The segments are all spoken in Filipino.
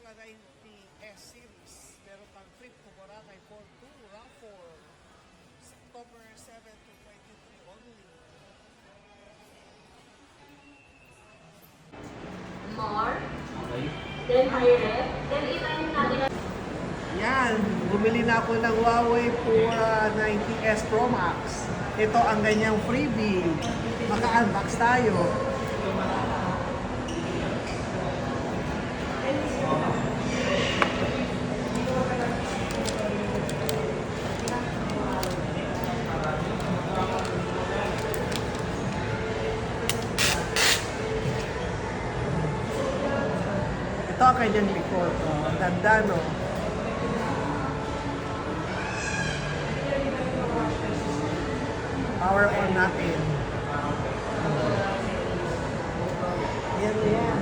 Ultra 90S series. Meron pang trip to Boracay for 2 RAV4. October 7 to 23 only. More, then higher, then i-time natin. Yan, bumili na ako ng Huawei Pura 90S Pro Max. Ito ang ganyang freebie. Maka-unbox tayo. Ito ang kanyang likod. Oh, ang ganda, no? Power on natin. Yan, yan.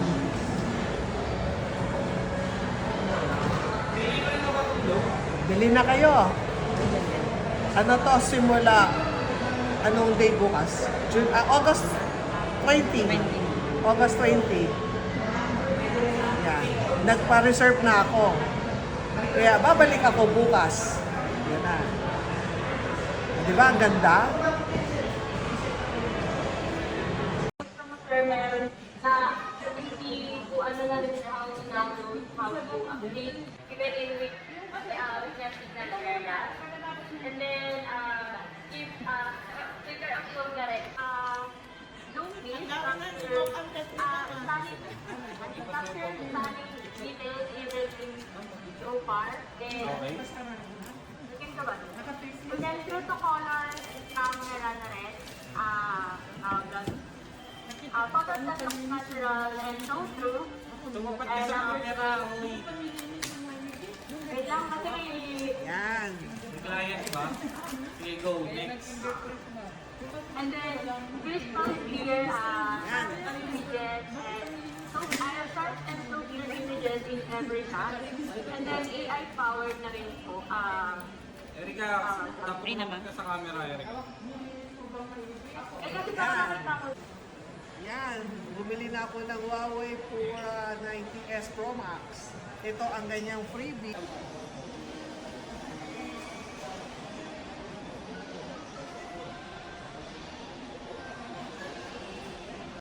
Bili na kayo. Ano to, simula anong day bukas? August 20. August 20. Yan. Nagpa-reserve na ako. Kaya babalik ako bukas. Yan na. Di ba? Ang ganda? Meron na hindi po ano na rin how to download, how to update, even in with your signal area. And then, if trigger upload na rin, don't miss manufacturer designing details everything so far. Then, looking ka ba? And then, true to color, camera na rin, photos that look natural and so true. Tumapat ka sa camera, uy. Wait lang kasi Yan. May client ba? Okay, go. Next. and then crystal clear images and so sharp and so clear images in every shot. And then AI powered na rin po. Erika, tumapat ka sa camera, Erika. Kasi parang nakita ko. Yan, bumili na ako ng Huawei Pura 90S Pro Max. Ito ang ganyang freebie.